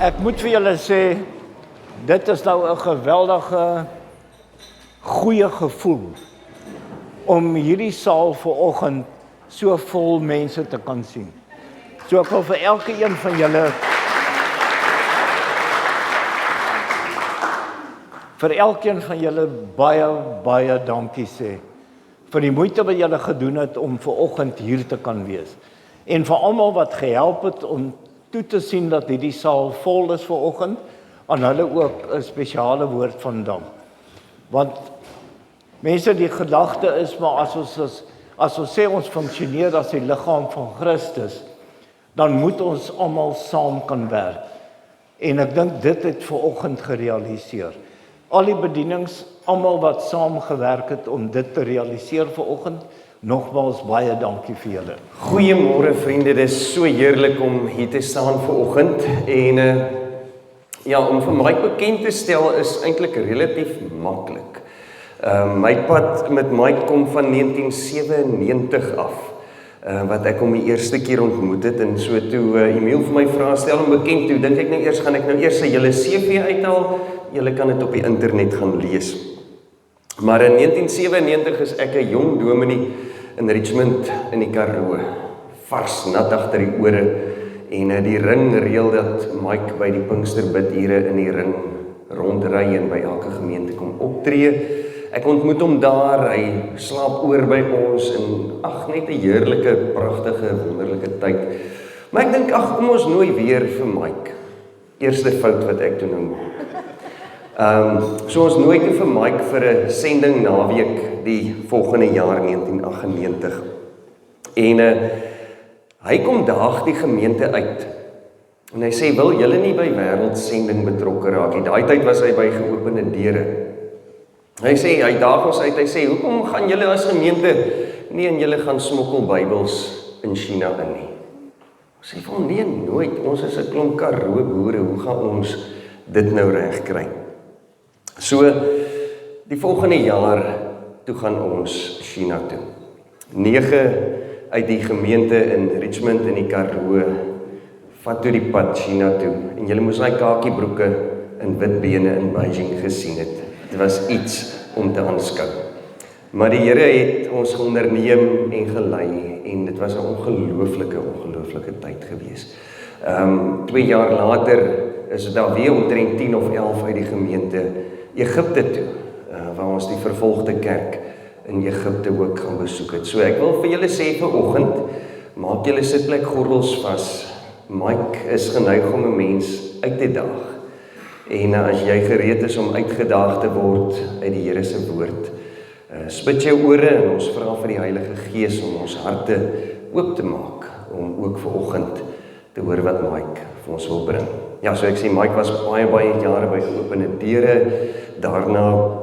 Ek moet vir julle sê, dit is nou 'n geweldige goeie gevoel om hierdie saal vanoggend so vol mense te kan sien. So ek wil vir elke een van julle baie dankie sê vir die moeite wat julle gedoen het om vanoggend hier te kan wees. En vir almal wat gehelp het om toe te sien dat hierdie saal vol is vanoggend, aan hulle ook 'n spesiale woord van dank. Want mense, die gedagte is maar as ons sê ons funksioneer as die liggaam van Christus, dan moet ons almal saam kan werk. En ek dink dit het vanoggend gerealiseer. Al die bedienings, almal wat saam gewerk het om dit te realiseer vanoggend, nogmaals baie dankie vir julle. Goeiemôre vriende, dit is so heerlik om hier te staan vanoggend en om vir my bekend te stel is eintlik relatief maklik. My pad met Mike kom van 1997 af, wat ek hom die eerste keer ontmoet het, en so toe Emiel vir my vra, stel hom bekend toe, dink ek nou eers, gaan ek nou eers sy julle CV uithaal, julle kan dit op die internet gaan lees. Maar in 1997 is ek 'n jong dominee in Richmond in die Karoo, vars, nat agter die ore, en die ring reël dat Mike by die Pinksterbidure in die ring rondry en by elke gemeente kom optree. Ek ontmoet hom daar, hy slaap oor by ons en net 'n heerlike, pragtige, wonderlike tyd. Maar ek dink, kom ons nooi weer vir Mike. Eerste fout wat ek toe nou maak. So ons nooi toe vir Mike vir 'n sending naweek die volgende jaar 1998. En hy kom daag die gemeente uit. En hy sê, wil julle nie by wêreldsending betrokke raak nie? Daai tyd was hy by Geopende Deure. Hy sê, hy daag ons uit, hy sê, hoekom gaan julle as gemeente nie en julle gaan smokkel Bybels in China in nie? Ons sê vir hom, nee, nooit, ons is 'n klomp Karoo boere, hoe gaan ons dit nou reg kry? So, die volgende jaar, toe gaan ons China toe. 9 uit die gemeente in Richmond in die Karoo, vat toe die pad China toe, en julle moes daai kakiebroeke en wit bene in Beijing gesien het. Dit was iets om te aanskou. Maar die Here het ons onderneem en gelei, en dit was 'n ongelooflike tyd gewees. 2 jaar later is daar weer omtrent 10 of 11 uit die gemeente Egipte toe, waar ons die vervolgde kerk in Egipte ook gaan besoek het. So ek wil vir julle sê vanoggend, maak julle sitplekgordels vas. Mike is geneig om 'n mens uit te daag. En as jy gereed is om uitgedaag te word uit die Here se woord, spit jou ore en ons vra vir die Heilige Gees om ons harte oop te maak, om ook vanoggend te hoor wat Mike vir ons wil bring. Ja, so ek sê, Mike was baie jare by Geopende Deure, daarna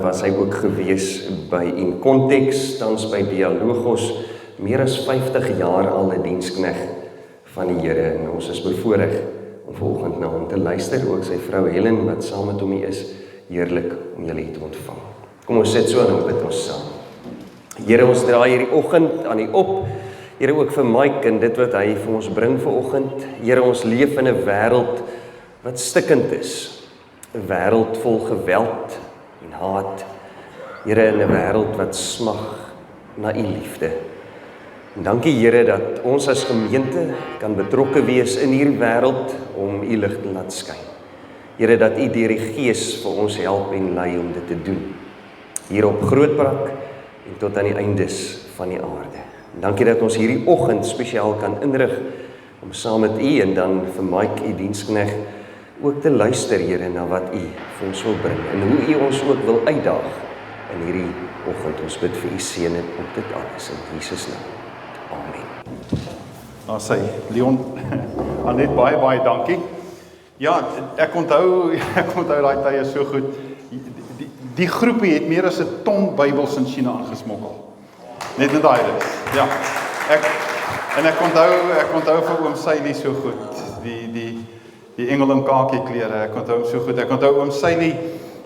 was hy ook gewees by In Context, tans by Dialogos, meer as 50 jaar al 'n dienskneg van die Here, en ons is bevoorreg om vanoggend na hom te luister, ook sy vrou Helen, wat saam met hom hier is, heerlik om julle hier te ontvang. Kom ons sit so en bid ons saam. Here, ons draai hierdie oggend aan U op, Here, ook vir Mike en dit wat hy vir ons bring vanoggend. Here, ons leef in 'n wêreld wat stikkend is, 'n wêreld vol geweld en haat. Here, in 'n wêreld wat smag na U liefde. En dankie Here dat ons as gemeente kan betrokke wees in hierdie wêreld om U lig te laat skyn. Here, dat U deur die Gees vir ons help en lei om dit te doen. Hier op Grootbrak en tot aan die eindes van die aarde. En dankie dat ons hierdie oggend spesiaal kan inrig om saam met U en dan vir Mike, U dienskneg, ook te luister, Here, na wat U vir ons wil bring en hoe U ons ook wil uitdaag in hierdie oggend. Ons bid vir U seën op dit alles in Jesus naam. Amen. Nou sê Leon, Anet, baie dankie. Ja, ek onthou daai tye so goed. Die groepie het meer as 'n ton Bybels in China aangesmokkel. Net in daai tyd. Ja. Ek onthou vir oom Sylie so goed. Die engel in kakie klere, ek onthou hom so goed. Ek onthou oom Sylie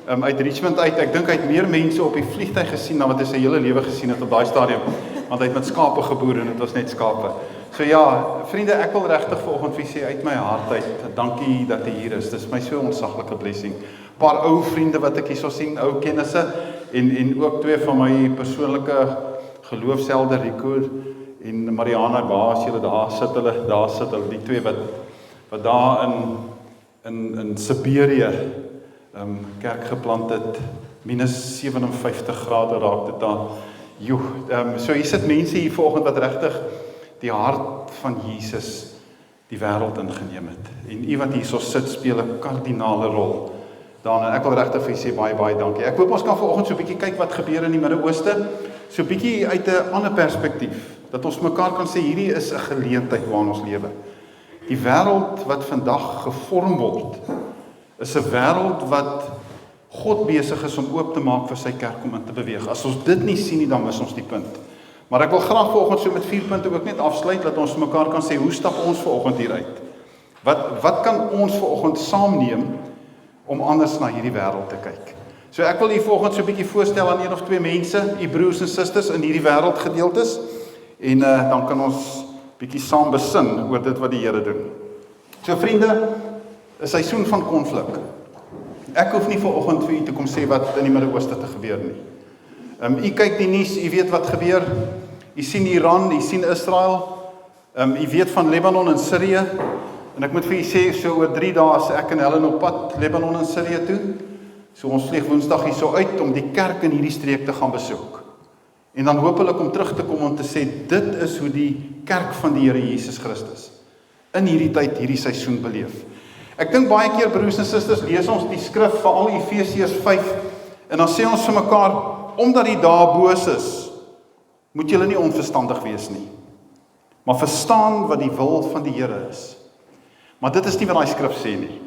uit Richmond uit. Ek dink hy het meer mense op die vliegtuig gesien dan wat hy sy hele lewe gesien het op daai stadium, want hy het met skape geboer en dit was net skape. So ja, vriende, ek wil regtig vanoggend vir sê uit my hart uit, dankie dat jy hier is. Dis my so 'n ontsaglike blessing. Paar ou vriende wat ek hierso sien, ou kennisse en ook twee van my persoonlike geloofshelde, Rico en Mariana Baas, julle daar sit hulle, die twee wat daar in Siberië kerk geplant het, minus 57 grade raak dit daar. So hier sit mense hier vanoggend wat regtig die hart van Jesus die wêreld ingeneem het. En u wat hierso sit speel 'n kardinale rol daarin. Ek wil regtig vir u sê baie dankie. Ek hoop ons kan vanoggend so 'n bietjie kyk wat gebeur in die Midde-Ooste, so 'n bietjie uit 'n ander perspektief, dat ons mekaar kan sê hierdie is 'n geleentheid waarin ons lewe. Die wêreld wat vandag gevorm word, is 'n wêreld wat God besig is om oop te maak vir sy kerk om in te beweeg. As ons dit nie sien nie, dan mis ons die punt. Maar ek wil graag vanoggend so met 4 punte ook net afsluit, dat ons mekaar kan sê, hoe stap ons vanoggend hieruit? Wat kan ons vanoggend saamneem om anders na hierdie wêreld te kyk? So ek wil u vanoggend so 'n bietjie voorstel aan 1 of 2 mense, u broers en susters in hierdie wêreld gedeeltes, en dan kan ons bietjie saam besin oor dit wat die Here doen. So vriende, 'n seisoen van konflik. Ek hoef nie vanoggend vir u te kom sê wat in die Midde-Ooste te gebeur nie. U kyk die nuus, u weet wat gebeur. U sien Iran, u sien Israel. U weet van Libanon en Sirië. En ek moet vir u sê, so oor 3 dae is ek en Helen op pad Libanon en Sirië toe. So ons vlieg Woensdag hierso uit om die kerk in hierdie streek te gaan besoek. En dan hopelik om terug te kom om te sê, dit is hoe die kerk van die Here Jesus Christus in hierdie tyd, hierdie seisoen beleef. Ek dink baie keer, broers en susters, lees ons die skrif, veral Efesiërs 5, en dan sê ons vir mekaar, omdat die dae boos is, moet julle nie onverstandig wees nie, maar verstaan wat die wil van die Here is. Maar dit is nie wat daai skrif sê nie.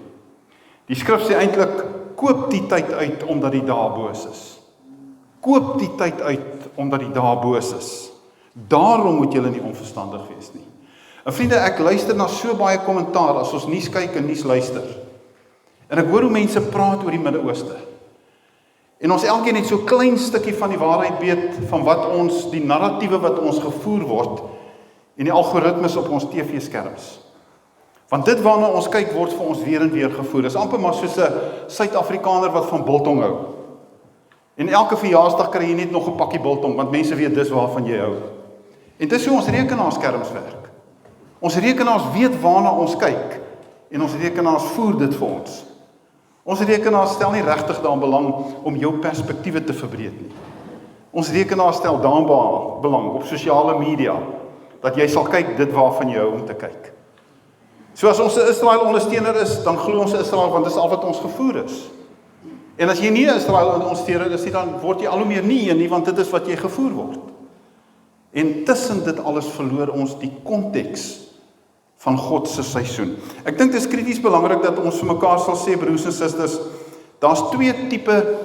Die skrif sê eintlik, koop die tyd uit omdat die dae boos is. Koop die tyd uit omdat die dae boos is. Daarom moet julle nie onverstandig wees nie. En vriende, ek luister na so baie kommentaar as ons nuus kyk en nuus luister. En ek hoor hoe mense praat oor die Midde-Ooste. En ons elkeen het so 'n klein stukkie van die waarheid weet van wat ons, die narratiewe wat ons gevoer word en die algoritmes op ons TV-skerms. Want dit waarna ons kyk word vir ons weer en weer gevoer. Dis amper maar soos 'n Suid-Afrikaner wat van biltong hou. En elke verjaarsdag kry jy net nog 'n pakkie biltong, want mense weet dis waarvan jy hou. En dis hoe ons rekenaarskerms werk. Ons rekenaars weet waarna ons kyk, en ons rekenaars voer dit vir ons. Ons rekenaars stel nie regtig daarin belang om jou perspektiewe te verbreek nie. Ons rekenaars stel daarin belang op sosiale media, dat jy sal kyk dit waarvan jy hou om te kyk. So as ons 'n Israel ondersteuner is, dan glo ons Israel, want dis al wat ons gevoer is. En as jy nie 'n Israel ondersteuner is nie, dan word jy al hoe meer nie een nie, want dit is wat jy gevoer word. En tussen dit alles verloor ons die konteks van God se seisoen. Ek dink dit is krities belangrik dat ons vir mekaar sal sê, broers en susters, daar's 2 tipe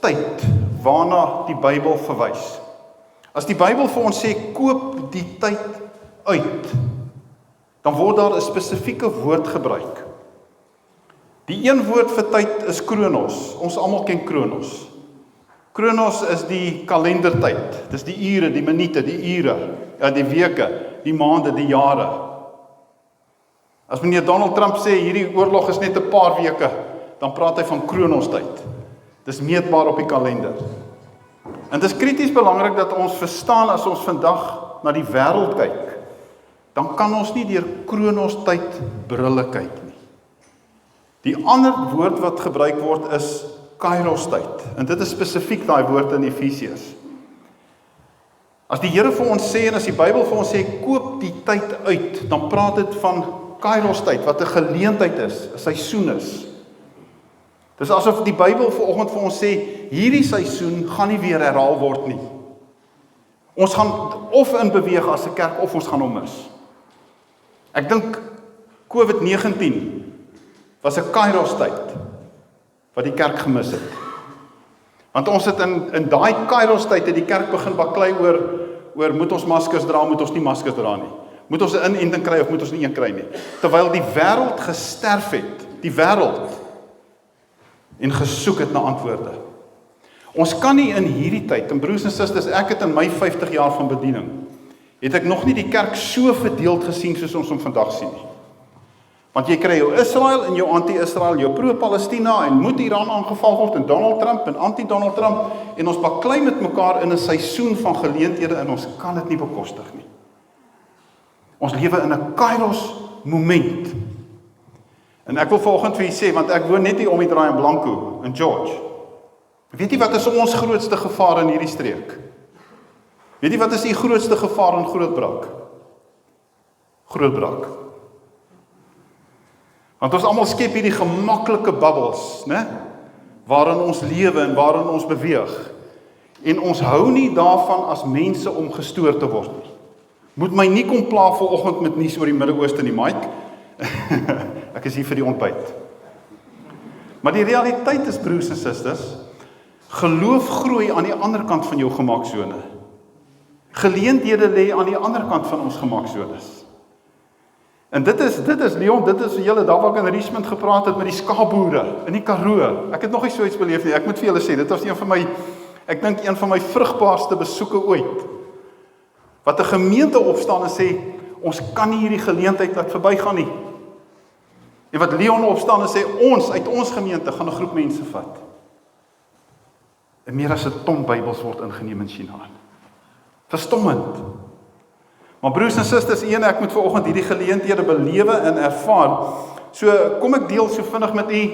tyd waarna die Bybel verwys. As die Bybel vir ons sê, koop die tyd uit, dan word daar 'n spesifieke woord gebruik. Die een woord vir tyd is kronos. Ons almal ken kronos. Kronos is die kalendertyd. Dis die ure, die minute, die ure, die weke, die maande, die jare. As meneer Donald Trump sê hierdie oorlog is net 'n paar weke, dan praat hy van kronostyd. Dis meetbaar op die kalender. En dit is krities belangrik dat ons verstaan, as ons vandag na die wêreld kyk, dan kan ons nie deur kronostyd brille kyk nie. Die ander woord wat gebruik word is kairostyd. En dit is spesifiek daai woord in Efesiërs. As die Here vir ons sê, en as die Bybel vir ons sê, koop die tyd uit, dan praat dit van kairostyd, wat 'n geleentheid is, 'n seisoen is. Dis asof die Bybel vanoggend vir ons sê, hierdie seisoen gaan nie weer herhaal word nie. Ons gaan of in beweeg as 'n kerk, of ons gaan hom mis. Ek dink COVID-19 was 'n kairostyd wat die kerk gemis het. Want ons het in daai kairostyd het die kerk begin baklei oor moet ons maskers dra, moet ons nie maskers dra nie. Moet ons 'n inenting kry of moet ons nie een kry nie. Terwyl die wêreld gesterf het, die wêreld, en gesoek het na antwoorde. Ons kan nie in hierdie tyd, en broers en susters, ek het in my 50 jaar van bediening, het ek nog nie die kerk so verdeeld gesien soos ons hom vandag sien nie. Want jy kry jou Israel en jou anti-Israel, jou pro-Palestina en moet Iran aangeval word en Donald Trump en anti-Donald Trump en ons baklei met mekaar in 'n seisoen van geleenthede en ons kan dit nie bekostig nie. Ons lewe in 'n Kairos moment. En ek wil vanoggend vir julle sê, want ek woon net hier om die draai in Blanco, in George. Weet jy wat is ons grootste gevaar in hierdie streek? Weet jy wat is die grootste gevaar in Grootbrak? Grootbrak. Want ons almal skep hierdie gemaklike bubbels, né? Waarin ons lewe en waarin ons beweeg. En ons hou nie daarvan as mense om gestoor te word nie. Moet my nie kom pla vanoggend met nuus oor die Midde-Ooste nie, Mike. Ek is hier vir die ontbyt. Maar die realiteit is, broers en susters, geloof groei aan die ander kant van jou gemaaksone. Geleenthede lê aan die ander kant van ons gemaaksones. En dit is Leon, dit is julle daar waar ek in Richmond gepraat het met die skaapboere in die Karoo. Ek het nog nie so iets beleef nie. Ek moet vir julle sê, dit was ek dink een van my vrugbaarste besoeke ooit. Wat 'n gemeente opstaan en sê, ons kan nie hierdie geleentheid laat verbygaan nie. En wat Leon opstaan en sê, ons uit ons gemeente gaan 'n groep mense vat. En meer as 'n ton Bybels word ingeneem in China. Verstommend. Maar broers en susters, ek moet vanoggend hierdie geleenthede belewe en ervaar. So kom ek deel so vinnig met u.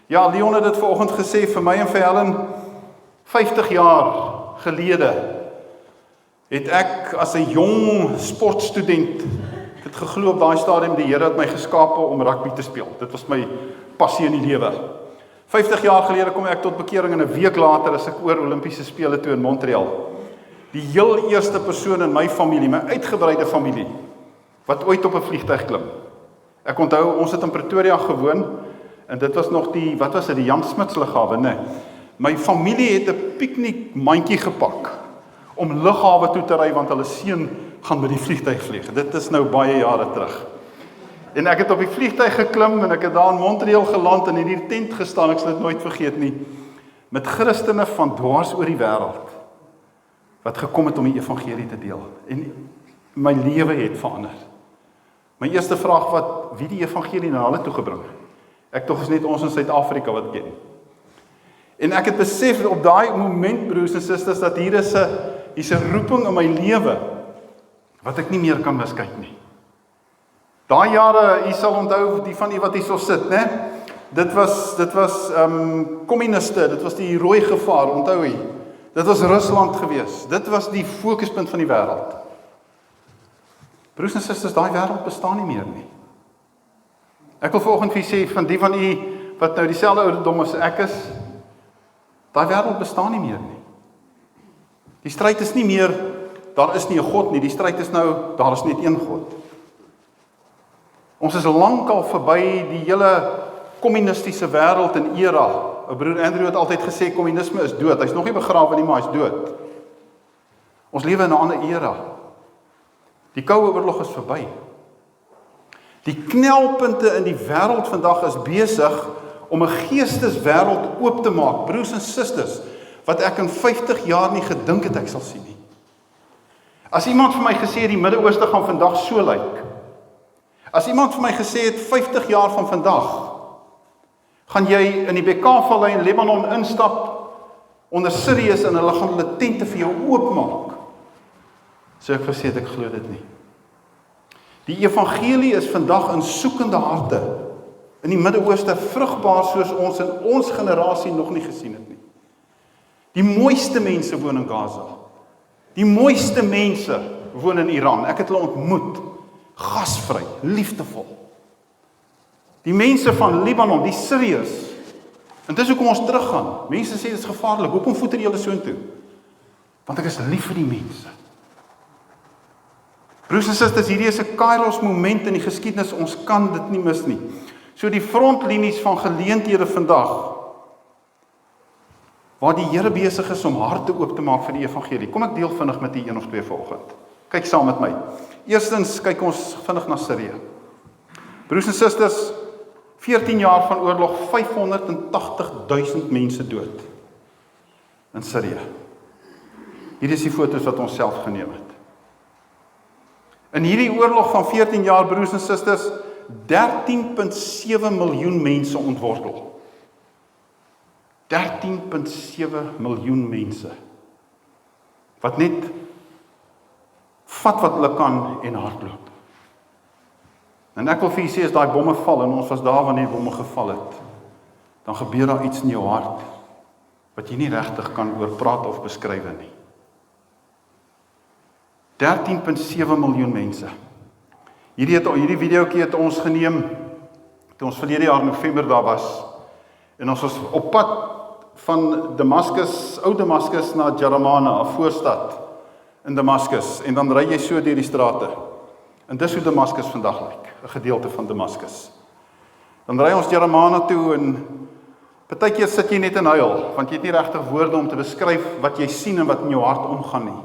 Ja, Leon het dit vanoggend gesê vir my en vir Helen 50 jaar gelede het ek as 'n jong sportstudent het geglo op daai stadium die Here het my geskape om rugby te speel. Dit was my passie in die lewe. 50 jaar gelede kom ek tot bekering en 'n week later is ek oor Olimpiese spele toe in Montreal. Die heel eerste persoon in my familie, my uitgebreide familie, wat ooit op 'n vliegtuig klim. Ek onthou, ons het in Pretoria gewoon, en dit was nog die Jan Smuts lughawe, nee. My familie het 'n piknikmandjie gepak, om lughawe toe te ry, want hulle seun gaan met die vliegtuig vlieg. Dit is nou baie jare terug. En ek het op die vliegtuig geklim, en ek het daar in Montreal geland, en in die tent gestaan, ek sal dit nooit vergeet nie, met Christene van dwars oor die wêreld, wat gekom het om die evangelie te deel. En my lewe het verander. My eerste vraag wie die evangelie na hulle toe gebring? Ek tog is net ons in Suid-Afrika wat ken. En ek het besef op daai moment, broers en susters, dat hier is 'n roeping in my lewe, wat ek nie meer kan miskyk nie. Daai jare, u sal onthou, die van u wat hier so sit, né? Dit was kommuniste, dit was die rooi gevaar, onthou u? Dit was Rusland gewees. Dit was die fokuspunt van die wêreld. Broers en susters, daai wêreld bestaan nie meer nie. Ek wil vanoggend vir sê, van die van u wat nou dieselfde ouderdom as ek is, daai wêreld bestaan nie meer nie. Die stryd is nie meer, daar is nie 'n God nie, die stryd is nou, daar is net een God. Ons is lankal verby die hele kommunistiese wêreld en era. Ou broer Andrew het altyd gesê, kommunisme is dood. Hy's nog nie begrawe nie, maar hy's dood. Ons lewe in 'n ander era. Die Koue Oorlog is verby. Die knelpunte in die wêreld vandag is besig om 'n geesteswêreld oop te maak, broers en susters, wat ek in 50 jaar nie gedink het ek sal sien nie. As iemand vir my gesê het die Midde-Ooste gaan vandag so lyk, as iemand vir my gesê het 50 jaar van vandag, gaan jy in die Bekaa-vallei in Libanon instap onder Sirius en hulle gaan hulle tente vir jou oopmaak. So ek verseker, ek glo dit nie. Die evangelie is vandag in soekende harte in die Midde-Ooste vrugbaar soos ons in ons generasie nog nie gesien het nie. Die mooiste mense woon in Gaza. Die mooiste mense woon in Iran. Ek het hulle ontmoet. Gasvry, liefdevol. Die mense van Libanon, die Sirius. En dis hoekom ons teruggaan. Mense sê dit is gevaarlik. Hoekom voeter julle so intoe? Want ek is lief vir die mense. Broers en susters, hierdie is 'n Kairos moment in die geskiedenis. Ons kan dit nie mis nie. So die frontlinies van geleenthede vandag, waar die Here besig is om harte oop te maak vir die evangelie. Kom ek deel vinnig met u een of twee vanoggend. Kyk saam met my. Eerstens kyk ons vinnig na Sirië. Broers en susters, 14 jaar van oorlog, 580.000 mense dood in Sirië. Hier is die foto's wat ons self geneem het. In hierdie oorlog van 14 jaar, broers en susters, 13,7 miljoen mense ontwortel. 13,7 miljoen mense. Wat net vat wat hulle kan en hardloop. En ek wil vir julle sê, as daai bomme val, en ons was daar wanneer die bomme geval het, dan gebeur daar iets in jou hart, wat jy nie regtig kan oor praat of beskryf nie. 13,7 miljoen mense. Hierdie videoetjie het ons geneem, toe ons verlede jaar November daar was, en ons was op pad van Damascus, ou Damascus na Jaramana, 'n voorstad in Damascus, en dan ry jy so deur die strate. En dis hoe Damascus vandag lyk, 'n gedeelte van Damascus. Dan ry ons Jaramana toe en partykeer sit jy net in huil, want jy het nie regtig woorde om te beskryf wat jy sien en wat in jou hart omgaan nie.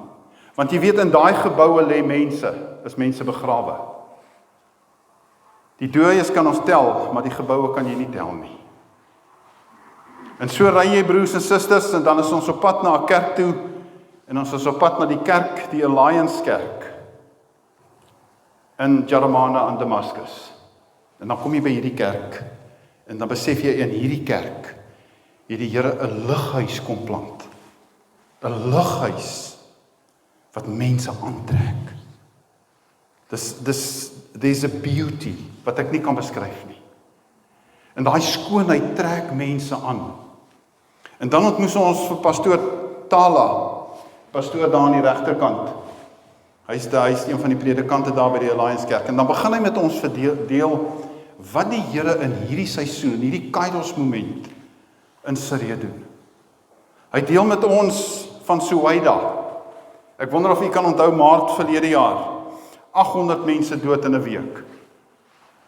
Want jy weet, in daai geboue lê mense, is mense begrawe. Die dooies kan ons tel, maar die geboue kan jy nie tel nie. En so ry jy, broers en susters, en dan is ons op pad na 'n kerk toe, en ons is op pad na die kerk, die Alliance Kerk, in Jaramana in Damascus. En dan kom jy by hierdie kerk, en dan besef jy, in hierdie kerk het die Here 'n lighuis kom plant. 'n Lighuis wat mense aantrek. There's a beauty wat ek nie kan beskryf nie. En daai skoonheid trek mense aan. En dan ontmoet ons vir pastoor Tala, pastoor daar aan die regterkant. Hy is een van die predikante daar by die Alliance Kerk. En dan begin hy met ons verdeel wat die Here in hierdie seisoen, in hierdie Kairos moment in Sirië doen. Hy deel met ons van Suwaida. Ek wonder of u kan onthou Maart verlede jaar. 800 mense dood in 'n week.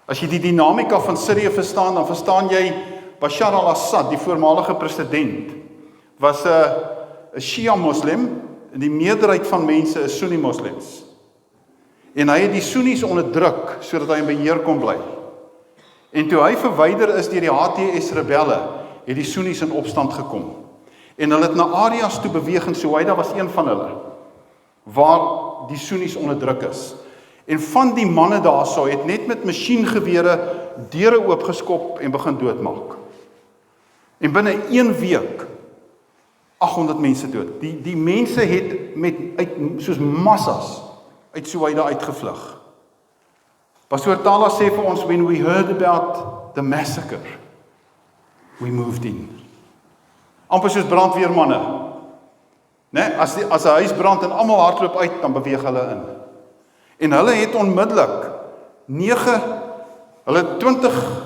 As jy die dinamika van Sirië verstaan, dan verstaan jy Bashar al-Assad, die voormalige president, was 'n Shia moslim, en die meerderheid van mense is Sunni moslems. En hy het die Sunnis onderdruk, sodat hy in beheer kon bly. En toe hy verwyder is deur die HTS rebelle, het die Sunnis in opstand gekom. En hulle het na areas toe beweeg, en Suwaida was een van hulle, waar die Sunnis onderdruk is. En van die manne daarso het net met masjiengewere deure oopgeskop en begin doodmaak. En binne 1 week 800 mense dood. Die mense het soos massas uit Suwaida uitgevlug. Pastoor Tala sê vir ons, when we heard about the massacre, we moved in. Amper soos brandweermanne. As 'n huis brand en almal hardloop uit, dan beweeg hulle in. En hulle het onmiddellik 20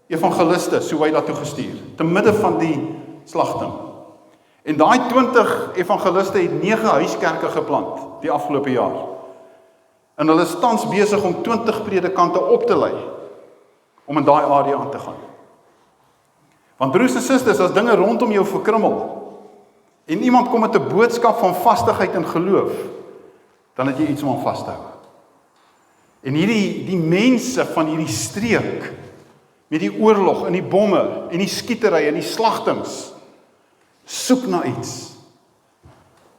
evangeliste Suwaida toe gestuur, te midde van die slagting. En daai 20 evangeliste het 9 huiskerke geplant die afgelope jaar. En hulle is tans besig om 20 predikante op te lei om in daai area aan te gaan. Want broers en susters, as dinge rondom jou verkrummel en iemand kom met 'n boodskap van vastigheid en geloof, dan het jy iets om aan vas te hou. En die mense van hierdie streek, met die oorlog en die bomme en die skietery en die slagtings, soek na iets.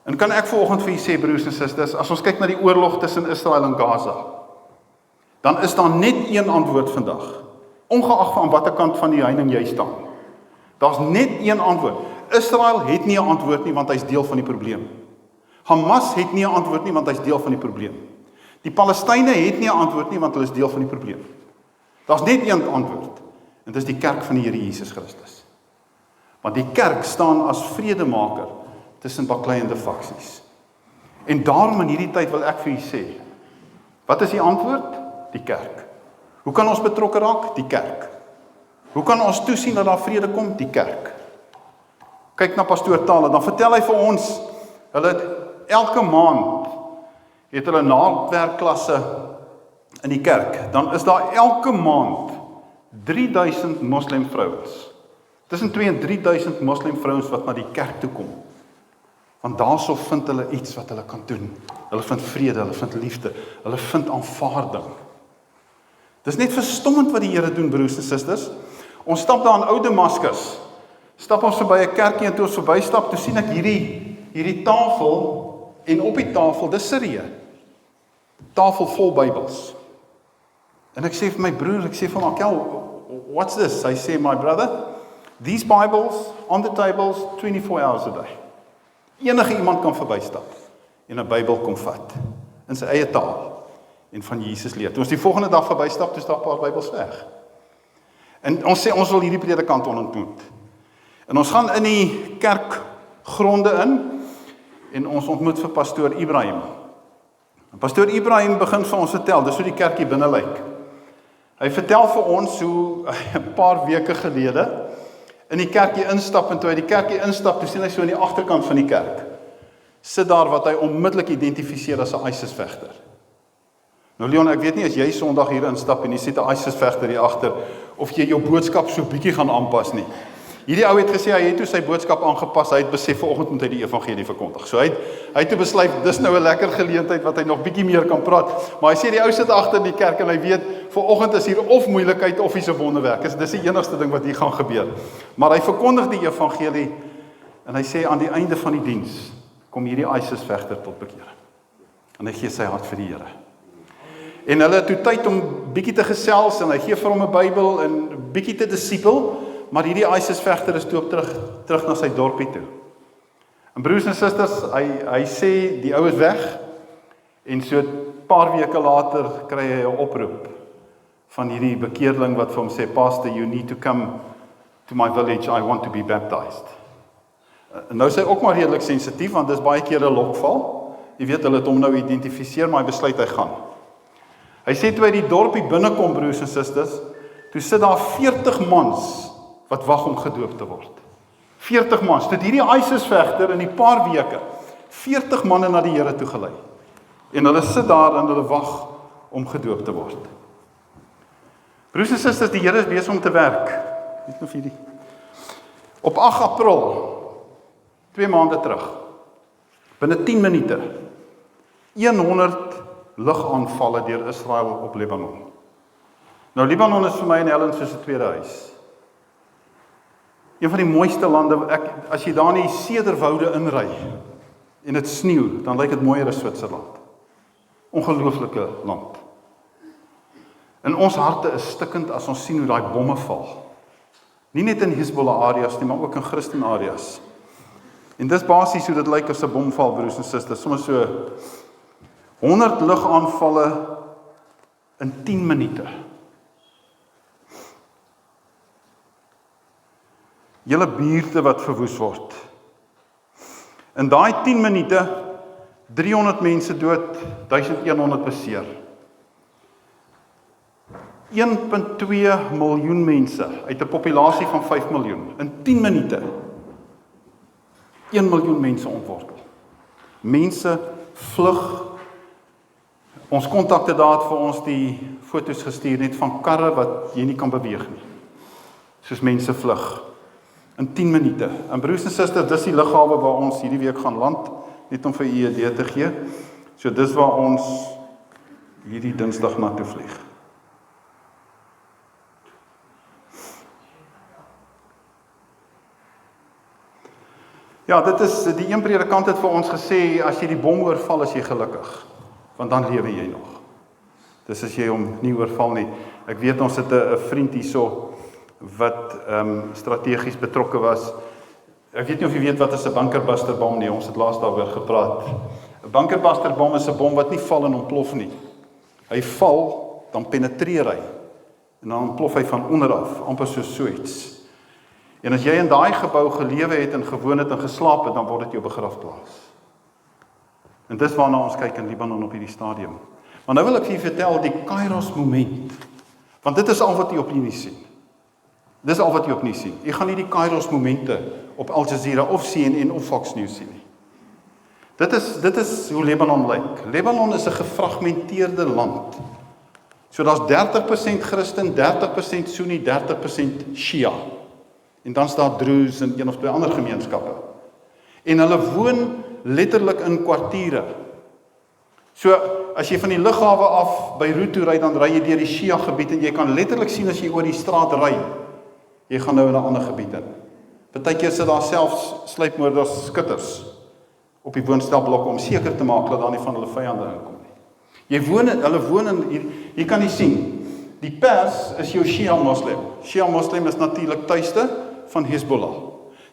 En kan ek vanoggend vir julle sê, broers en susters, as ons kyk na die oorlog tussen Israel en Gaza, dan is daar net een antwoord vandag, ongeag van watter kant van die heining jy staan. Daar's net een antwoord. Israel het nie 'n antwoord nie, want hy's deel van die probleem. Hamas het nie 'n antwoord nie, want hy's deel van die probleem. Die Palestynë het nie 'n antwoord nie, want hulle is deel van die probleem. Daar's net een antwoord, en dit is die kerk van die Here Jesus Christus. Want die kerk staan as vredemaker tussen bakleiende faksies. En daarom in hierdie tyd wil ek vir julle sê, wat is die antwoord? Die kerk. Hoe kan ons betrokke raak? Die kerk. Hoe kan ons toesien dat daar vrede kom? Die kerk. Kyk na pastoor Tala, dan vertel hy vir ons, hulle het elke maand het hulle naaldwerkklasse in die kerk. Dan is daar elke maand 3000 moslim vrouens. Tussen 2 en 3000 moslim vrouens wat na die kerk toe kom. Want daarso vind hulle iets wat hulle kan doen. Hulle vind vrede, hulle vind liefde, hulle vind aanvaarding. Dis net verstommend wat die Here doen, broers en susters. Ons stap daar in Ou Damascus. Stap ons verby 'n kerkie en toe ons verbystap, toe sien ek hierdie tafel en op die tafel, dis Sirië. tafel vol Bybels. En ek sê vir my broer, ek sê vir Markel, what's this? Hy sê, my brother, these Bibles on the tables 24 hours a day. Enige iemand kan verbystap en 'n Bybel kom vat in sy eie taal en van Jesus leer. Toe ons die volgende dag verbystap, toe staan 'n paar Bybels weg. En ons sê ons wil hierdie predikant ontmoet. En ons gaan in die kerkgronde in en ons ontmoet vir pastoor Ibrahim. En pastoor Ibrahim begin vir ons vertel, dis hoe die kerkie binne lyk. Hy vertel vir ons hoe 'n paar weke gelede in die kerkie instap en toe hy die kerkie instap, toe sien hy so aan die agterkant van die kerk. Sit daar wat hy onmiddellik identifiseer as 'n ISIS-vegter. Nou Leon, ek weet nie as jy Sondag hier instap en jy sien 'n ISIS-vegter hier agter of jy jou boodskap so bietjie gaan aanpas nie. Hierdie ou het gesê hy het toe sy boodskap aangepas, hy het besef vanoggend moet hy die evangelie verkondig. So hy het toe besluit dis nou 'n lekker geleentheid wat hy nog bietjie meer kan praat, maar hy sê die ou sit agter in die kerk en hy weet vanoggend is hier of moeilikheid of iets 'n wonderwerk. Dis die enigste ding wat hier gaan gebeur. Maar hy verkondig die evangelie en hy sê aan die einde van die diens kom hierdie ISIS-vegter tot bekering. En hy gee sy hart vir die Here. En hulle het toe tyd om bietjie te gesels en hy gee vir hom 'n Bybel en bietjie te disipel, maar hierdie ISIS-vegter is toe op terug na sy dorpie toe. En broers en susters, hy sê die ou is weg en so 'n paar weke later kry hy 'n oproep van hierdie bekeerling wat vir hom sê, Pastor, you need to come to my village, I want to be baptized. Nou is hy ook maar redelik sensitief, want dis baie keer 'n lokval. Jy weet, hulle het hom nou identifiseer, maar hy besluit hy gaan. Hy sê toe hy die dorpie binnekom, broers en susters, toe sit daar 40 mans wat wag om gedoop te word. 40 mans, tot hierdie ISIS-vegter in die paar weke, 40 manne na die Here toe gelei. En hulle sit daar en hulle wag om gedoop te word. Broers en susters, die Here is besig om te werk. Net nog hierdie. Op 8 April, 2 maande terug, binne 10 minute, 100 lugaanvalle deur Israel op Libanon. Nou Libanon is vir my en Helen soos 'n tweede huis. Een van die mooiste lande, as jy daar in die sederwoude inry en dit sneeu, dan lyk dit mooier as Switserland. Ongelooflike land. En ons harte is stikkend as ons sien hoe daai bomme val. Nie net in Hezbollah areas nie, maar ook in Christen areas. En dis basies hoe dit lyk as 'n bom val, broers en susters, sommer so 100 lugaanvalle in 10 minute. Julle buurte wat verwoes word. In daai 10 minute 300 mense dood, 1100 beseer. 1.2 miljoen mense uit 'n populasie van 5 miljoen in 10 minute. 1 miljoen mense ontwortel. Mense vlug. Ons kontakte daar het vir ons die foto's gestuur net van karre wat jy nie kan beweeg nie. Soos mense vlug. In 10 minute. En broers en susters, dis die lughawe waar ons hierdie week gaan land, net om vir u 'n idee te gee. So dis waar ons hierdie Dinsdag na toe vlieg. Ja, dit is, die een predikant het vir ons gesê, as jy die bom oorval, is jy gelukkig, want dan lewe jy nog. Dis as jy hom nie oorval nie. Ek weet ons het 'n vriend hierso, wat strategies betrokke was. Ek weet nie of jy weet wat is 'n bunkerbusterbom nie, ons het laas daaroor gepraat. 'n Bunkerbusterbom is 'n bom wat nie val en ontplof nie. Hy val, dan penetreer hy, en dan ontplof hy van onder af, amper soos so iets. En as jy in daai gebou gelewe het en gewoon het en geslaap het, dan word dit jou begrafplaas. En dis waarna ons kyk in Libanon op hierdie stadium. Maar nou wil ek vir julle vertel die Kairos moment, want dit is al wat jy op nuus sien. Dis al wat jy op nuus sien. Jy gaan nie die Kairos momente op Al Jazeera of CNN of Fox News sien nie. Dit is hoe Libanon lyk. Libanon is 'n gefragmenteerde land. So daar's 30% Christen, 30% Sunni, 30% Shia. En dan staan Druze en een of twee ander gemeenskappe. En hulle woon letterlik in kwartiere. So as jy van die lughawe af Beirut toe ry, dan ry jy deur die Shia gebied en jy kan letterlik sien as jy oor die straat ry, jy gaan nou in 'n ander gebied in. Partykeer sit daar selfs sluipmoorders, skutters op die woonstelblokke om seker te maak dat daar nie van hulle vyande inkom nie. Hulle woon in, jy kan nie sien, die pers is jou Shia Moslem. Shia Moslem is natuurlik tuiste van Hezbollah.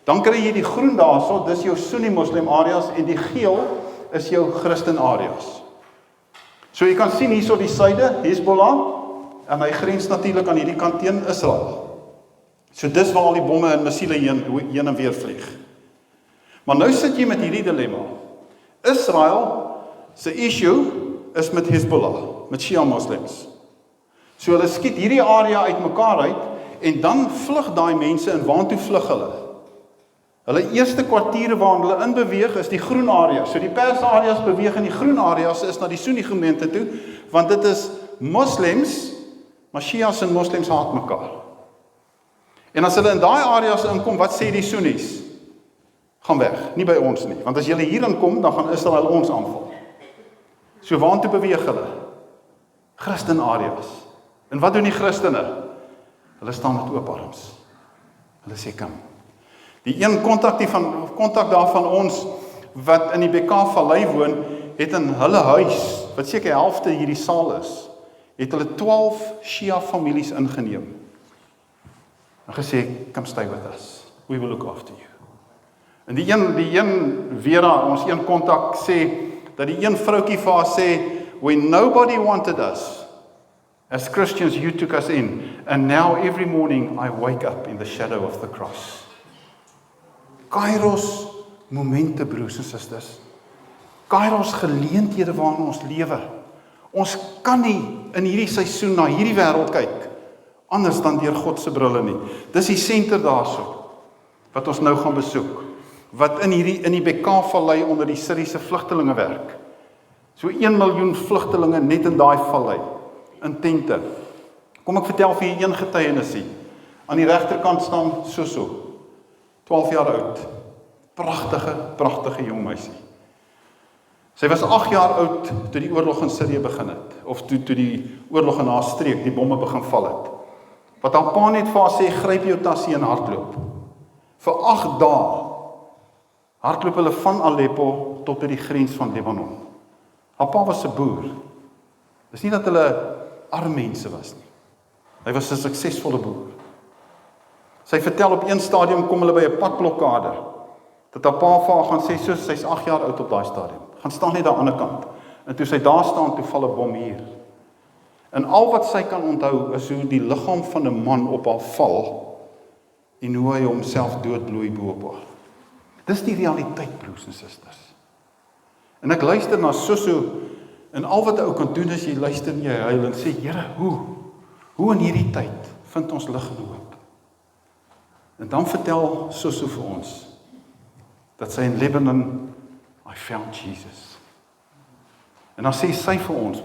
Dan kry jy die groen daarso, dis jou Sunni Moslem areas, en die geel is jou Christen areas. So jy kan sien hierso die suide, Hezbollah, en hy grens natuurlik aan hierdie kant teen Israel. So dis waar al die bomme en missiele heen en weer vlieg. Maar nou sit jy met hierdie dilemma. Israel se issue is met Hezbollah, met Shia Moslems. So hulle skiet hierdie area uit mekaar uit, en dan vlug daai mense, en waartoe vlug hulle? Hulle eerste kwartiere waar hulle inbeweeg is die groen areas. So die Perse areas beweeg in die groen areas is na die Sunni gemeente toe, want dit is moslems, maar Shias en moslems haat mekaar. En as hulle in daai areas inkom, wat sê die Sunnis? Gaan weg, nie by ons nie, want as julle hier inkom, dan gaan Israel ons aanval. So waartoe beweeg hulle? Christen areas. En wat doen die Christene? Hulle staan met oop arms. Hulle sê kom. Die een kontak daarvan ons wat in die BK-vallei woon, het in hulle huis, wat seker helfte hierdie saal is, het hulle 12 Shia families ingeneem. En gesê, come stay with us. We will look after you. En die een Vera, ons een kontak sê, dat die een vroukie vir haar sê, when nobody wanted us, as Christians you took us in, and now every morning I wake up in the shadow of the cross. Kairos momente, broers en susters. Kairos geleenthede waarin ons lewe. Ons kan nie in hierdie seisoen na hierdie wêreld kyk, anders dan deur God se brille nie. Dis die senter daarso, wat ons nou gaan besoek, wat in die BK-vallei onder die Syriese vlugtelinge werk. So 1 miljoen vlugtelinge net in daai vallei, in tente. Kom ek vertel vir julle een getuienisie. Aan die regterkant staan Soso, 12 jaar oud. Pragtige jong meisie. Sy was 8 jaar oud toe die oorlog in Sirië begin het, of toe die oorlog in haar streek, die bomme begin val het. Wat haar pa net vir haar sê, gryp jou tassie en hardloop. Vir 8 dae hardloop hulle van Aleppo tot by die grens van Libanon. Haar pa was 'n boer. Dis nie dat hulle arme mense was nie. Hy was 'n suksesvolle boer. Sy vertel op een stadium kom hulle by 'n padblokkade, dat haar pa vir haar gaan sê, soos sy's 8 jaar oud op daai stadium, gaan staan net aan die ander kant. En toe sy daar staan, toe val 'n bom hier. En al wat sy kan onthou is hoe die liggaam van 'n man op haar val en hoe hy homself doodbloei bo op haar. Dis die realiteit, broers en susters. En ek luister na Soso, en al wat 'n ou kan doen is jy luister en jy huil en sê, Here, hoe in hierdie tyd vind ons lig en hoop? En dan vertel Soso vir ons dat sy in Lebanon, I found Jesus. En dan sê sy vir ons,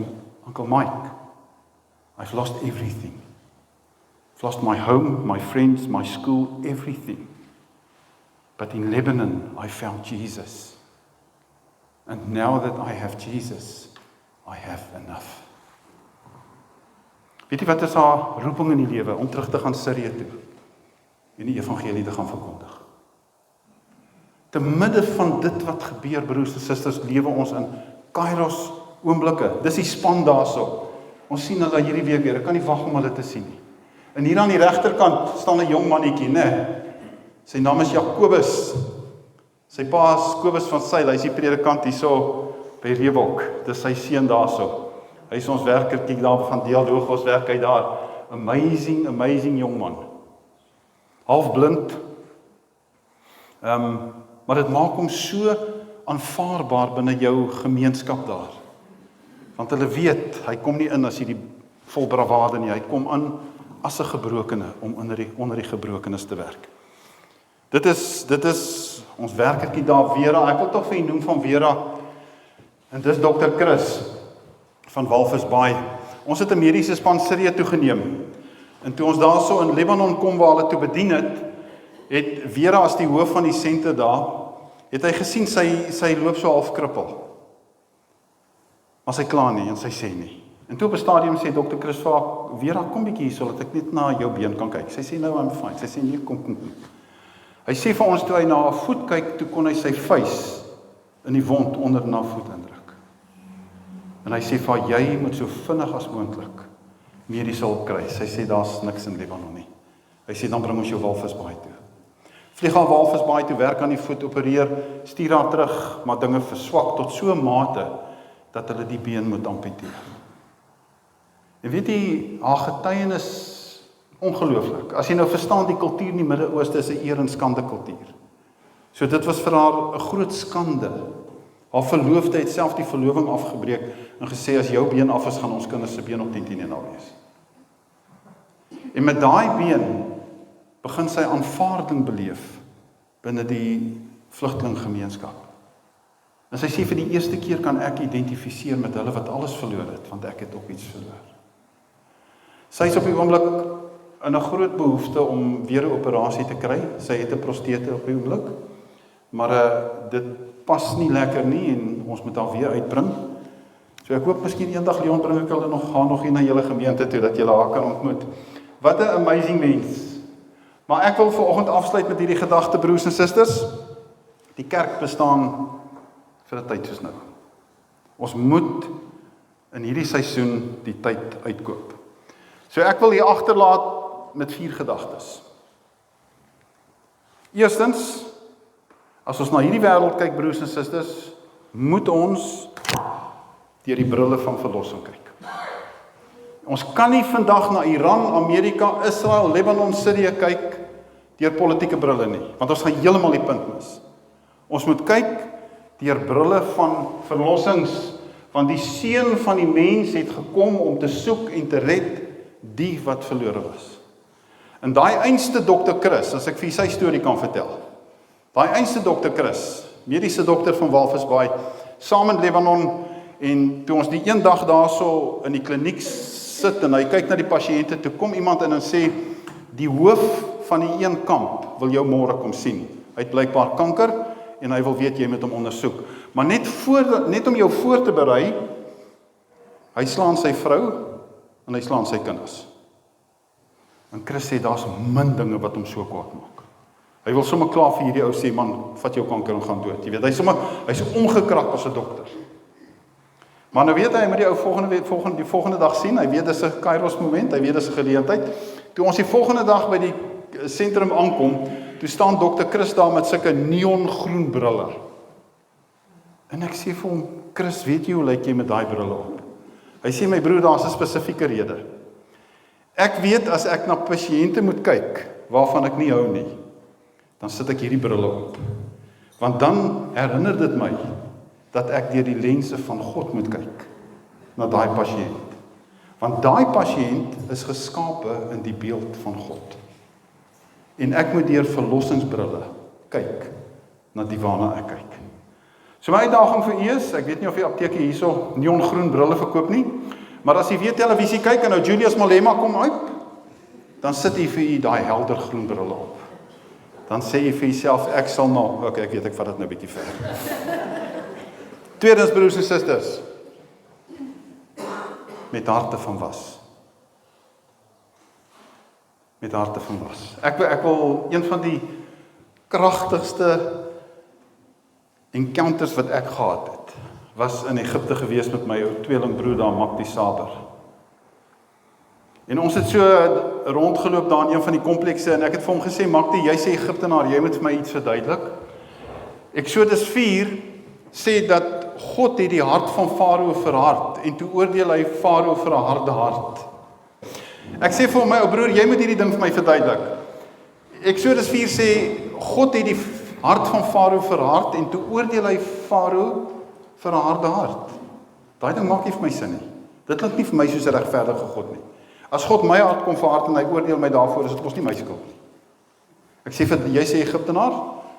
Uncle Mike, I've lost everything. I've lost my home, my friends, my school, everything. But in Lebanon, I found Jesus. And now that I have Jesus, I have enough. Weet jy wat is haar roeping in die lewe? Om terug te gaan Sirië toe en die evangelie te gaan verkondig. Te midde van dit wat gebeur, broers en susters, lewe ons in Kairos oomblikke. Dis die span daarso. Ons sien hulle hierdie week weer. Ek kan nie wag om hulle te sien nie. En hier aan die regterkant staan 'n jong mannetjie, né? Sy naam is Jakobus. Sy pa is Kobus van Sail, hy is die predikant hierso by Reebok. Dis sy seun daarso. Hy is ons werkertjie daar van dialoog, ons werk hy daar. Amazing jong man. Half blind. Maar dit maak hom so aanvaarbaar binne jou gemeenskap daar. Want hulle weet, hy kom nie in as hy die vol bravade nie, hy kom in as 'n gebrokene om onder die gebrokenes te werk. Dit is ons werkertjie daar, Vera. Ek wil tog vir u noem van Vera. En dis Dr. Chris van Walvis Bay. Ons het 'n mediese span Sirië toegeneem. En toe ons daarso in Libanon kom waar hulle toe bedien het Vera as die hoof van die senter daar, het hy gesien sy loop so half krippel. Maar sy kla nie en sy sê nie. En toe op 'n stadium sê Dr. Chris vir haar, Vera, kom bietjie hier sodat ek net na jou been kan kyk. Sy sê nou I'm fine. Sy sê nee, kom. Hy sê vir ons toe hy na haar voet kyk, toe kon hy sy vuis in die wond onder na voet indruk. En hy sê vir haar, jy moet so vinnig as moontlik mediese hulp kry. Sy sê, daar's niks in Libanon nie. Hy sê, dan bring ons jou Walvisbaai toe. Vlieg haar Walvisbaai toe, werk aan die voet, opereer, stuur haar terug, maar dinge verswak tot so 'n mate, dat hulle die been moet amputeer. En weet jy, haar getuienis ongelooflik. As jy nou verstaan, die kultuur in die Midde-Ooste is 'n eer en skande kultuur. So dit was vir haar 'n groot skande. Haar verloofde het self die verloving afgebreek en gesê, as jou been af is, gaan ons kinders se been op 10 en al wees. En met daai been begin sy aanvaarding beleef binne die vlugtelinggemeenskap. En sy sê, vir die eerste keer kan ek identifiseer met hulle wat alles verloor het, want ek het ook iets verloor. Sy is op die oomblik in 'n groot behoefte om weer 'n operasie te kry. Sy het 'n prostete op die oomblik, maar dit pas nie lekker nie en ons moet haar weer uitbring. So ek hoop miskien eendag, Leon, bring ek hulle gaan nog hier na julle gemeente toe, dat julle haar kan ontmoet. Wat 'n amazing mens. Maar ek wil vanoggend afsluit met hierdie gedagte, broers en susters. Die kerk bestaan vir 'n tyd soos nou. Ons moet in hierdie seisoen die tyd uitkoop. So ek wil hier agterlaat met 4 gedagtes. Eerstens, as ons na hierdie wêreld kyk, broers en susters, moet ons deur die brille van verlossing kyk. Ons kan nie vandag na Iran, Amerika, Israel, Libanon, Sirië kyk deur politieke brille nie, want ons gaan heeltemal die punt mis. Ons moet kyk deur brille van verlossings, want die seun van die mens het gekom om te soek en te red die wat verlore was. En daai einste dokter Chris, as ek vir sy storie kan vertel, daai einste dokter Chris, mediese dokter van Walvisbaai, saam in Libanon, en toe ons die een dag daarso in die kliniek sit en hy kyk na die pasiënte, toe kom iemand in en sê, die hoof van die een kamp wil jou môre kom sien. Hy het blykbaar kanker en hy wil weet jy moet hom ondersoek. Maar net om jou voor te berei, hy slaan sy vrou en hy slaan sy kinders. En Chris sê, daar's min dinge wat hom so kwaad maak. Hy wil sommer klaar vir hierdie ou sê, man, vat jou kanker en gaan dood. Jy weet, hy's ongekrap as 'n dokter. Maar nou weet hy moet die ou die volgende dag sien, hy weet dis 'n Kairos moment, hy weet dis 'n geleentheid. Toe ons die volgende dag by die sentrum aankom, toe staan dokter Chris daar met sulke neongroen brille. En ek sê vir hom, Chris, weet jy hoe lyk jy met daai brille op? Hy sê, my broer, daar's 'n spesifieke rede. Ek weet as ek na pasiënte moet kyk waarvan ek nie hou nie, dan sit ek hierdie brille op. Want dan herinner dit my dat ek deur die lense van God moet kyk na daai pasiënt. Want daai pasiënt is geskape in die beeld van God. En ek moet deur verlossingsbrille kyk na die waarna ek kyk. So my uitdaging vir u is, ek weet nie of die apteke hierso neongroen brille verkoop nie, maar as jy weer televisie kyk en nou Julius Malema kom uit, dan sit jy vir u daai helder groen brille op. Dan sê jy vir jouself, ek sal nou, ek weet ek vat dit nou 'n bietjie ver. Tweedens, broers en susters, met harte van was. Met harte van was. Ek wil een van die kragtigste encounters wat ek gehad het, was in Egipte gewees met my tweelingbroer daar, Makti Saber. En ons het so rondgeloop daar in een van die komplekse, en ek het vir hom gesê, Makti, jy's 'n Egiptenaar, jy moet vir my iets verduidelik. Eksodus 4 sê dat God het die hart van Farao verhard, en toe oordeel hy Farao vir 'n harde hart. Ek sê vir my ou broer, jy moet hierdie ding vir my verduidelik. Eksodus 4 sê, God het die hart van Farao verhard, en toe oordeel hy Farao vir 'n harde hart. Daai ding maak nie vir my sin nie. Dit klink nie vir my soos 'n regverdige God nie. As God my hart kom verhard en hy oordeel my daarvoor, is dit mos nie my skuld nie. Ek sê vir jy sê Egiptenaar,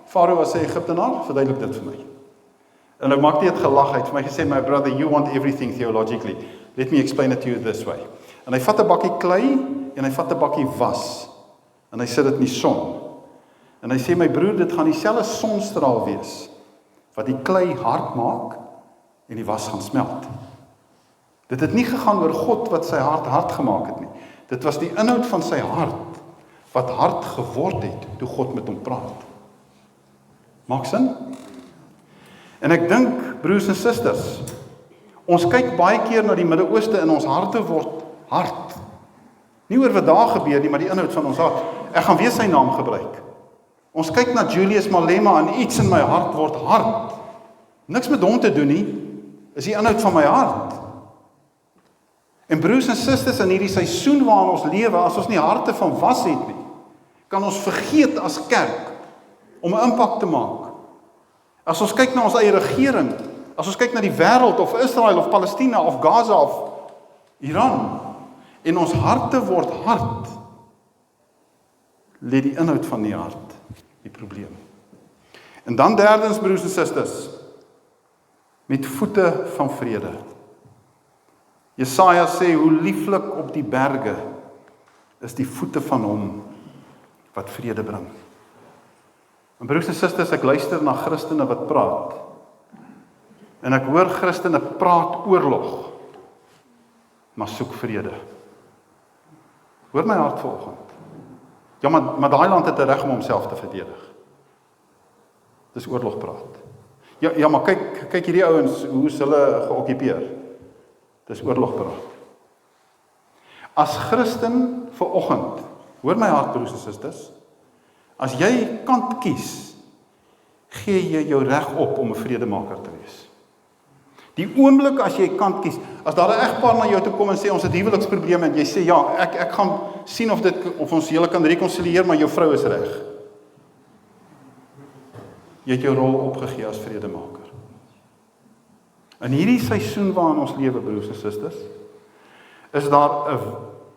Farao was 'n Egiptenaar, verduidelik dit vir my. En nou maak dit gelag, hy het vir my gesê, my brother, you want everything theologically. Let me explain it to you this way. En hy vat 'n bakkie klei en hy vat 'n bakkie was. En hy sit dit in die son. En hy sê, my broer, dit gaan dieselfde sonstraal wees wat die klei hard maak en die was gaan smelt. Dit het nie gegaan oor God wat sy hart hard gemaak het nie. Dit was die inhoud van sy hart wat hard geword het toe God met hom praat. Maak sin? En ek dink, broers en susters, Ons kyk baie keer na die Midde-Ooste en ons harte word hard. Nie oor wat daar gebeur nie, maar die inhoud van ons hart. Ek gaan weer sy naam gebruik. Ons kyk na Julius Malema en iets in my hart word hard. Niks met hom te doen nie, is die inhoud van my hart. En broers en susters, in hierdie seisoen waarin ons lewe, as ons nie harte van was het nie, kan ons vergeet as kerk om 'n impak te maak. As ons kyk na ons eie regering, as ons kyk na die wêreld of Israel of Palestina of Gaza of Iran, en ons harte word hard, lê die inhoud van die hart die probleem. En dan derdens, broers en susters, met voete van vrede. Jesaja sê, hoe lieflik op die berge is die voete van hom wat vrede bring. En broers en susters, ek luister na Christene wat praat. En ek hoor Christene praat oorlog, maar soek vrede. Hoor my hart vanoggend. Ja, maar daai land het 'n reg om homself te verdedig. Dis oorlog praat. Ja, maar kyk hierdie ouens, hoe is hulle geokkupeer? Dis oorlog praat. As Christen vanoggend, hoor my hart broers en susters, as jy kant kies, gee jy jou reg op om 'n vredemaker te wees. Die oomblik as jy kant kies, as daar 'n egpaar na jou toe kom en sê ons het huweliksprobleme en jy sê ja, ek gaan sien of ons julle kan rekonsilieer, maar jou vrou is reg. Jy het jou rol opgegee as vredemaker. In hierdie seisoen waarin ons lewe, broers en susters, is daar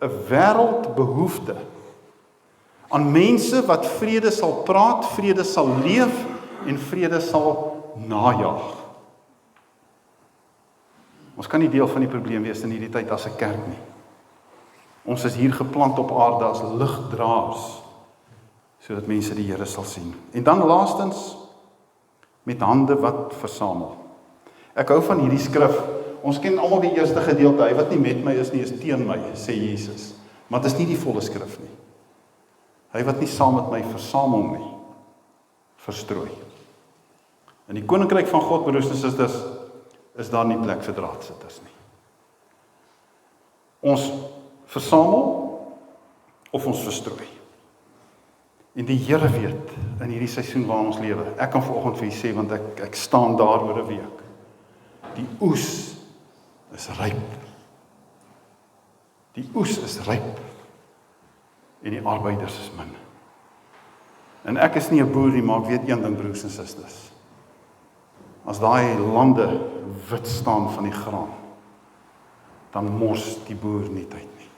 'n wêreldbehoefte aan mense wat vrede sal praat, vrede sal leef en vrede sal najag. Ons kan nie deel van die probleem wees in hierdie tyd as 'n kerk nie. Ons is hier geplant op aarde as ligdraers, sodat mense die Here sal sien. En dan laastens, met hande wat versamel. Ek hou van hierdie skrif. Ons ken almal die eerste gedeelte, hy wat nie met my is nie, is teen my, sê Jesus. Maar dit is nie die volle skrif nie. Hy wat nie saam met my versamel nie, verstrooi. In die koninkryk van God, broers en susters, is daar nie plek vir draadsitters nie. Ons versamel of ons verstrooi. En die Here weet in hierdie seisoen waarin ons lewe. Ek kan vanoggend vir u sê, want ek staan daar oor 'n week. Die oes is ryp. Die oes is ryp. En die arbeiders is min. En ek is nie 'n boer nie, maar ek weet een ding, broers en susters. As daai lande wit staan van die graan, dan mors die boer nie tyd nie.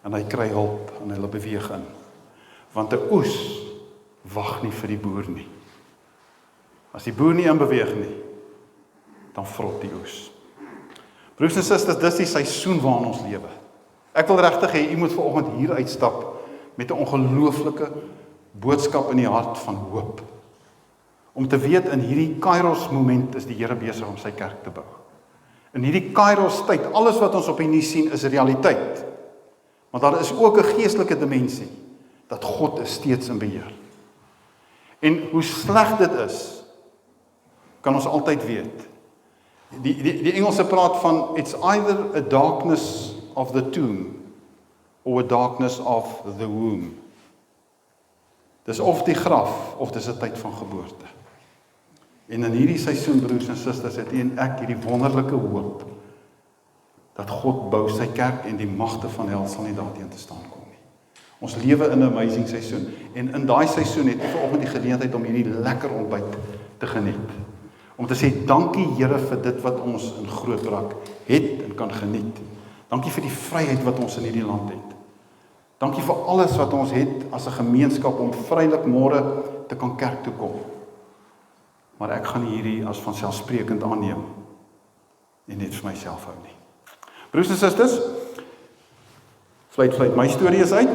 En hy kry hulp en hy beweeg in. Want 'n oes wag nie vir die boer nie. As die boer nie inbeweeg nie, dan vrot die oes. Broers en susters, dis die seisoen waarin ons lewe. Ek wil regtig hê u moet vanoggend hier uitstap met 'n ongelooflike boodskap in die hart van hoop. Om te weet in hierdie Kairos moment is die Here besig om sy kerk te bou. In hierdie Kairos tyd, alles wat ons op die nuus sien is realiteit. Maar daar is ook 'n geestelike dimensie dat God is steeds in beheer. En hoe sleg dit is, kan ons altyd weet. Die Engelse praat van it's either a darkness of the tomb or a darkness of the womb. Dis of die graf of dis 'n tyd van geboorte. En in hierdie seisoen, broers en susters, het u en ek hierdie wonderlike hoop dat God bou sy kerk en die magte van hel sal nie daarteen te staan kom nie. Ons lewe in 'n amazing seisoen en in daai seisoen het u vanoggend die geleentheid om hierdie lekker ontbyt te geniet. Om te sê dankie Here vir dit wat ons in Grootbrak het en kan geniet. Dankie vir die vryheid wat ons in hierdie land het. Dankie vir alles wat ons het as 'n gemeenskap om vrylik môre te kan kerk toe kom. Maar ek gaan hierdie as vanselfsprekend aanneem en net vir myself hou nie. Broers en susters, fluit, my storie is uit.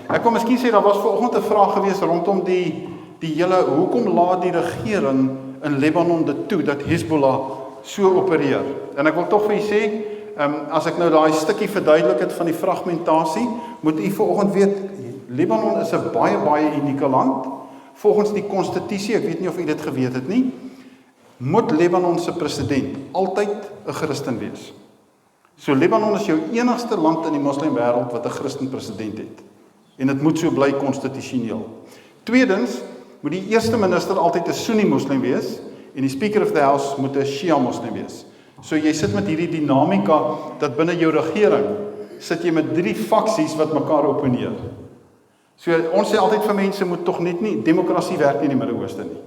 Ek wil miskien sê, daar was vanoggend 'n vraag gewees rondom die hele, hoekom laat die regering in Libanon dit toe, dat Hezbollah so opereer. En ek wil tog vir u sê, as ek nou daai stukkie verduidelik het van die fragmentasie, moet u vanoggend weet, Libanon is 'n baie unieke land. Volgens die konstitusie, ek weet nie of u dit geweet het nie, moet Libanon se president altyd 'n Christen wees. So Libanon is jou enigste land in die moslimwêreld wat 'n Christen president het. En dit moet so bly konstitusioneel. Tweedens, moet die eerste minister altyd 'n Sunni moslim wees en die Speaker of the House moet 'n Shia moslim wees. So jy sit met hierdie dinamika dat binne jou regering sit jy met 3 faksies wat mekaar opponeer. So ons sê altyd vir mense moet tog net nie, demokrasie werk nie in die Midde-Ooste nie.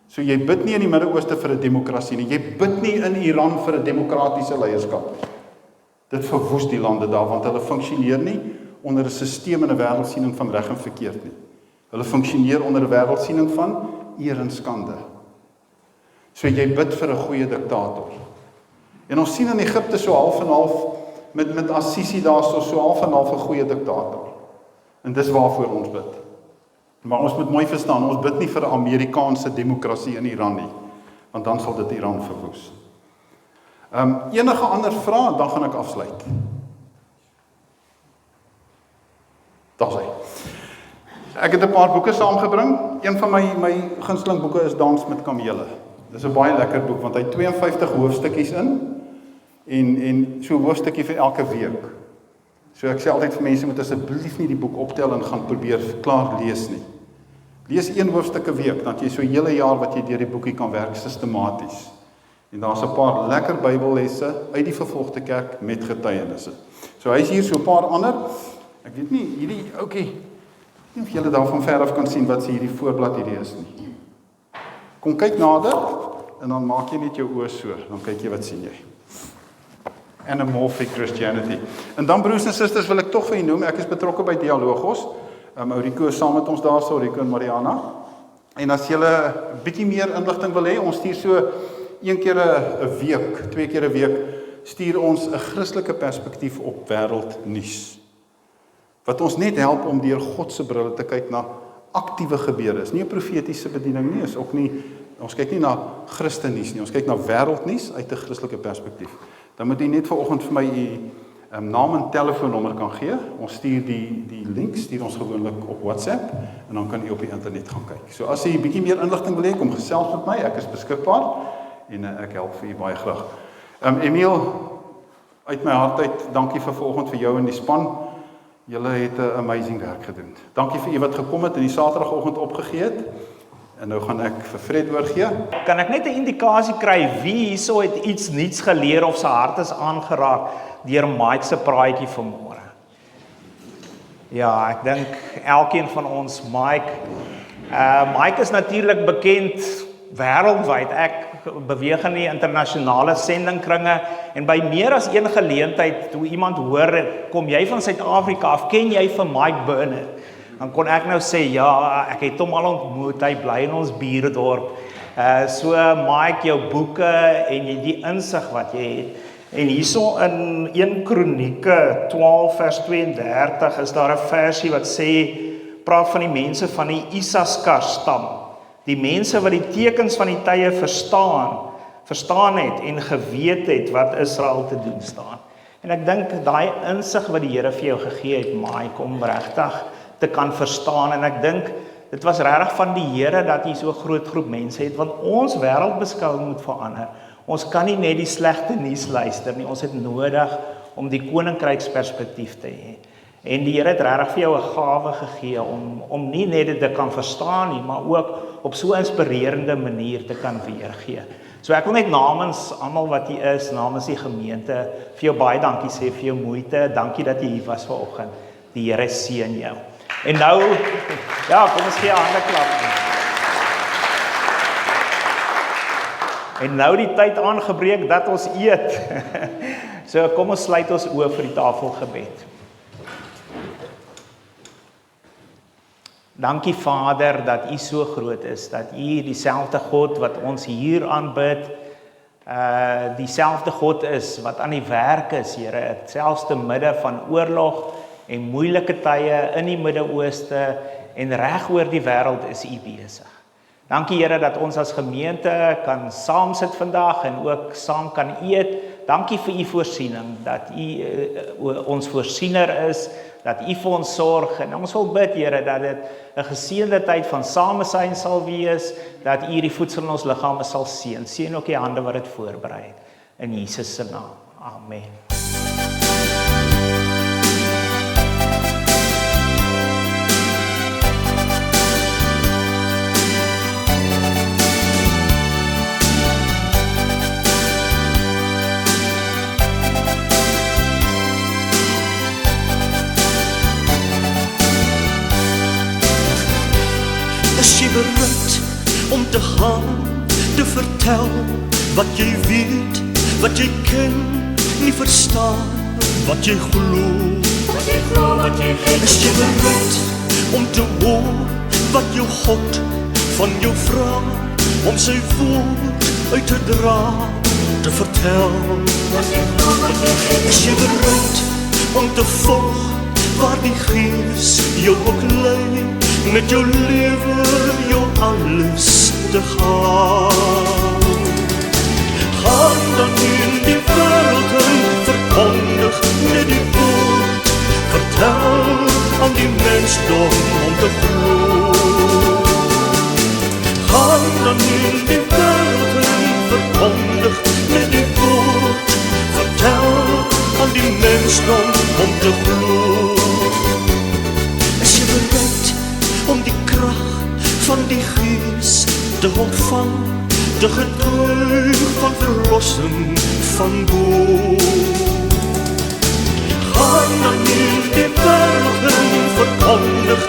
So jy bid nie in die Midde-Ooste vir 'n demokrasie nie, jy bid nie in Iran vir 'n demokratiese leierskap nie. Dit verwoes die lande daar, want hulle funksioneer nie onder 'n stelsel en 'n wêreldsiening van reg en verkeerd nie. Hulle funksioneer onder 'n wêreldsiening van eer en skande. So jy bid vir 'n goeie diktator. En ons sien in Egipte so half en half, met Assisi daar so half en half 'n goeie diktator. En dis waarvoor ons bid. Maar ons moet mooi verstaan, ons bid nie vir 'n Amerikaanse demokrasie in Iran nie, want dan sal dit Iran verwoes. Enige ander vrae, dan gaan ek afsluit. Daar's hy. Ek het 'n paar boeke saamgebring. Een van my gunsteling boeke is Dans met Kamele. Dis 'n baie lekker boek, want hy het 52 hoofstukkies in, en so 'n hoofstukkie vir elke week. So ek sê altyd vir mense, moet asseblief nie die boek optel en gaan probeer klaar lees nie. Lees 1 hoofstuk 'n week, dan het jy so 'n hele jaar wat jy deur die boekie kan werk sistematies. En daar's 'n paar lekker Bybellesse uit die vervolgde kerk met getuienisse. So hy is hier so 'n paar ander. Ek weet nie, hierdie ouetjie, ek weet nie of julle daar van ver af kan sien wat hierdie voorblad hierdie is nie. Kom kyk nader, en dan maak jy net jou oë so, dan kyk jy wat sien jy. Anamorphic Christianity. En dan broers en susters wil ek tog vir julle noem, ek is betrokke by Dialogos. Rico is saam met ons daarso, Rico en Mariana. En as julle 'n bietjie meer inligting wil hê, ons stuur so 1 keer 'n week, 2 keer 'n week, stuur ons 'n Christelike perspektief op wêreldnuus. Wat ons net help om deur God se brille te kyk na aktiewe gebeure. Is nie 'n profetiese bediening nie, is ook nie, ons kyk nie na Christennuus nie, ons kyk na wêreldnuus uit 'n Christelike perspektief. Dan moet jy net vanoggend vir my u naam en telefoonnommer kan gee. Ons stuur die links, stuur ons gewoonlik op WhatsApp, en dan kan u op die internet gaan kyk. So as u 'n bietjie meer inligting wil hê, kom gesels met my, ek is beskikbaar, en ek help vir u baie graag. Emiel, uit my hart uit, dankie vir vanoggend vir jou en die span. Julle het 'n amazing werk gedoen. Dankie vir u wat gekom het en die Saterdagoggend opgegee het. En nou gaan ek vir Fred oorgee. Kan ek net 'n indikasie kry wie hierso het iets nuuts geleer of sy hart is aangeraak deur Mike se praatjie vanmôre? Ja, ek dink elkeen van ons, Mike. Mike is natuurlik bekend wêreldwyd. Ek beweeg in die internasionale sendingkringe en by meer as een geleentheid toe iemand hoor, kom jy van Suid-Afrika af, ken jy vir Mike Burnett? Dan kon ek nou sê, ja, ek het hom al ontmoet, hy bly in ons buurdorp. So Mike, jou boeke en die insig wat jy het. En hierso in 1 Kronieke 12 vers 32 is daar 'n versie wat sê, praat van die mense van die Isaskar stam. Die mense wat die tekens van die tye verstaan het en geweet het wat Israel te doen staan. En ek dink daai insig wat die Here vir jou gegee het, Mike, om regtig te kan verstaan, en ek dink dit was regtig van die Here dat hy so 'n groot groep mense het, want ons wêreldbeskouing moet verander. Ons kan nie net die slegte nuus luister nie, ons het nodig om die koninkryksperspektief te hê. En die Here het regtig vir jou 'n gawe gegee om nie net dit te kan verstaan nie, maar ook op so 'n inspirerende manier te kan weergee. So ek wil net namens almal wat hier is, namens die gemeente, vir jou baie dankie sê vir jou moeite. Dankie dat jy hier was vanoggend. Die Here seën jou. En nou, ja, kom ons gee 'n handeklap. En nou die tyd aangebreek dat ons eet. So kom ons sluit ons oë vir die tafelgebed. Dankie Vader dat U so groot is, dat U dieselfde God wat ons hier aanbid, dieselfde God is wat aan die werk is, Here, selfs te midde van oorlog en moeilike tye in die Midde-Ooste en reg oor die wêreld is U besig. Dankie Here dat ons as gemeente kan saam sit vandag en ook saam kan eet, Dankie vir u voorsiening, dat u ons voorsiener is, dat u vir ons sorg, en ons wil bid, Here, dat dit 'n geseënde tyd van samesyn sal wees, dat u die voedsel in ons liggame sal seën. Seën ook die hande wat dit voorberei. In Jesus se naam. Amen. Is jy bereid om te gaan, te vertel wat jy weet, wat jy ken, nie verstaan, wat jy glo. Is jy bereid om te hoor wat jou God van jou vra, om sy woord uit te dra, te vertel? Is jy bereid om te volg waar die Gees jou ook lei, met jou lewe, jou alles te gaan? Gaan dan in die wêreld en verkondig net die woord, vertel aan die mensdom om te glo. Gaan dan in die wêreld en verkondig net die woord, vertel aan die mensdom om te glo. Is jy bereid om die krag van die Gees te ontvang, te getuig van verlossing van bo? Gaan dan in die wêreld en verkondig